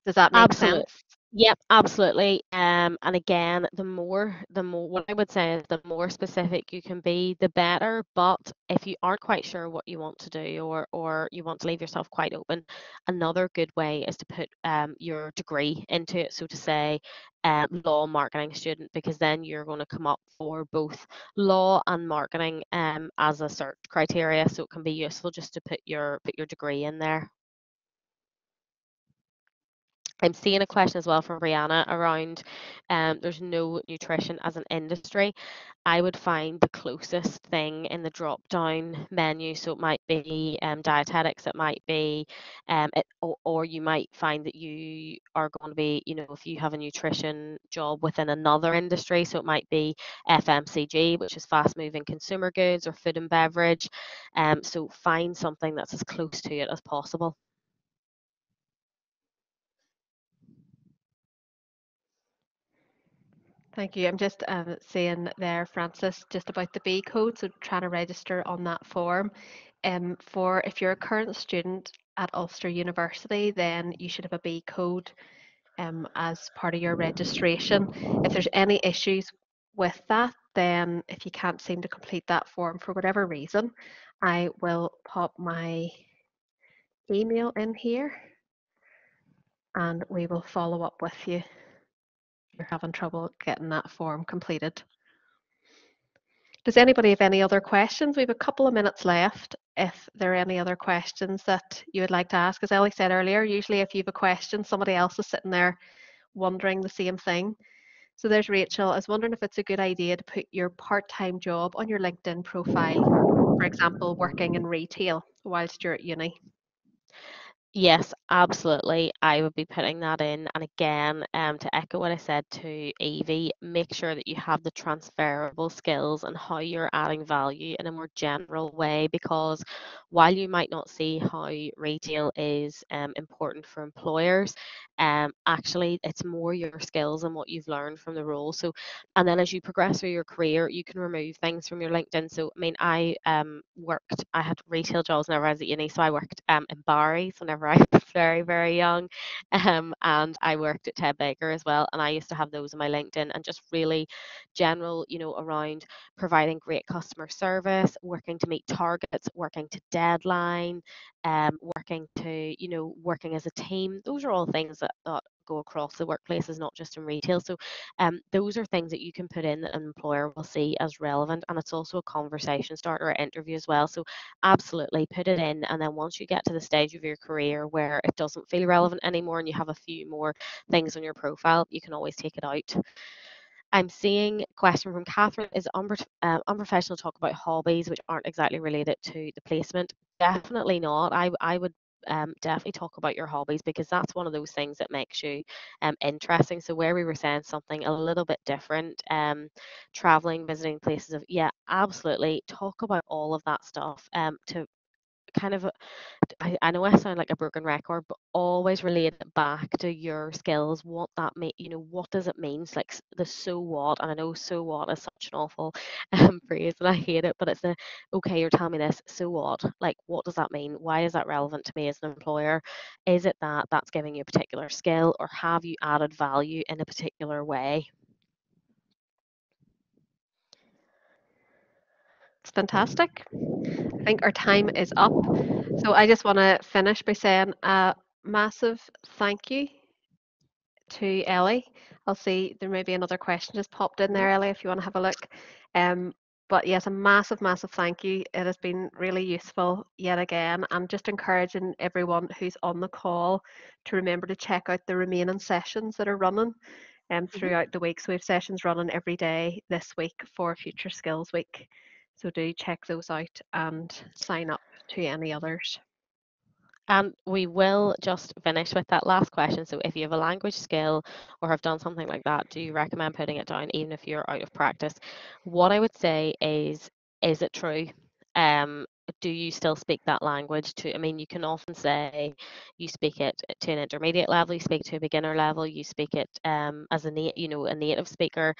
Does that make Absolutely. sense? Yep, absolutely. And again, the more, what I would say is the more specific you can be, the better. But if you aren't quite sure what you want to do, or you want to leave yourself quite open, another good way is to put your degree into it. So to say, law marketing student, because then you're going to come up for both law and marketing as a search criteria. So it can be useful just to put your degree in there. I'm seeing a question as well from Brianna around there's no nutrition as an industry. I would find the closest thing in the drop down menu. So it might be dietetics, it might be, or you might find that you are going to be, if you have a nutrition job within another industry. So it might be FMCG, which is fast moving consumer goods, or food and beverage. So find something that's as close to it as possible. Thank you. I'm just saying there, Francis, just about the B code, so trying to register on that form. For if you're a current student at Ulster University, then you should have a B code as part of your registration. If there's any issues with that, then if you can't seem to complete that form for whatever reason, I will pop my email in here and we will follow up with you if you're having trouble getting that form completed. Does anybody have any other questions? We have a couple of minutes left. If there are any other questions that you would like to ask, as Ellie said earlier, usually if you have a question, somebody else is sitting there wondering the same thing. So there's Rachel. I was wondering if it's a good idea to put your part-time job on your LinkedIn profile, for example, working in retail whilst you're at uni. Yes, absolutely. I would be putting that in. And again, to echo what I said to Evie, make sure that you have the transferable skills and how you're adding value in a more general way, because while you might not see how retail is important for employers, actually it's more your skills and what you've learned from the role. So, and then as you progress through your career, you can remove things from your LinkedIn. So, I mean, I had retail jobs whenever I was at uni. So I worked in Barry's whenever I was very, very young. And I worked at Ted Baker as well. And I used to have those on my LinkedIn, and just really general, around providing great customer service, working to meet targets, working to deadline, working as a team. Those are all things that go across the workplaces, not just in retail. So those are things that you can put in that an employer will see as relevant, and it's also a conversation starter at interview as well. So absolutely put it in, and then once you get to the stage of your career where it doesn't feel relevant anymore and you have a few more things on your profile, you can always take it out. I'm seeing a question from Catherine. Is it unprofessional to talk about hobbies which aren't exactly related to the placement? Definitely not. I would definitely talk about your hobbies, because that's one of those things that makes you interesting. So where we were saying something a little bit different, traveling, visiting places of, yeah, absolutely talk about all of that stuff to kind of I know I sound like a broken record, but always relate it back to your skills, what that mean, what does it mean? It's like the so what, and I know so what is such an awful phrase and I hate it, but it's the, okay, you're telling me this, so what? Like, what does that mean? Why is that relevant to me as an employer? Is it that that's giving you a particular skill, or have you added value in a particular way? It's fantastic. I think our time is up. So I just want to finish by saying a massive thank you to Ellie. I'll see there may be another question just popped in there, Ellie, if you want to have a look. But yes, a massive, massive thank you. It has been really useful yet again. I'm just encouraging everyone who's on the call to remember to check out the remaining sessions that are running throughout the week. So we have sessions running every day this week for Future Skills Week. So do check those out and sign up to any others. And we will just finish with that last question. So if you have a language skill or have done something like that, do you recommend putting it down even if you're out of practice? What I would say is it true? Do you still speak that language I mean, you can often say you speak it to an intermediate level, you speak to a beginner level, you speak it as a native speaker.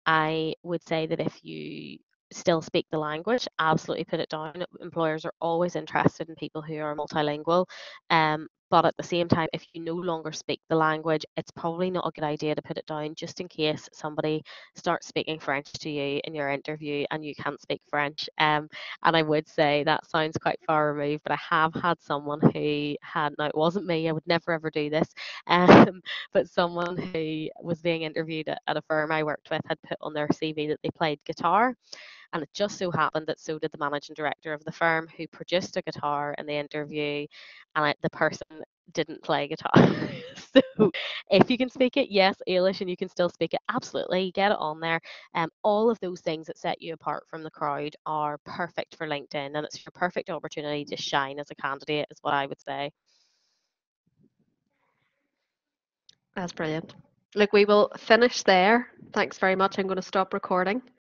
I would say that if you still speak the language, absolutely put it down. Employers are always interested in people who are multilingual. But at the same time, if you no longer speak the language, it's probably not a good idea to put it down, just in case somebody starts speaking French to you in your interview and you can't speak French. And I would say that sounds quite far removed, but I have had someone who had, now it wasn't me, I would never ever do this, but someone who was being interviewed at a firm I worked with had put on their CV that they played guitar. And it just so happened that so did the managing director of the firm, who produced a guitar in the interview. And the person didn't play guitar. So if you can speak it, yes, Ailish, and you can still speak it, absolutely, get it on there. All of those things that set you apart from the crowd are perfect for LinkedIn, and it's your perfect opportunity to shine as a candidate, is what I would say. That's brilliant. Look, we will finish there. Thanks very much. I'm going to stop recording.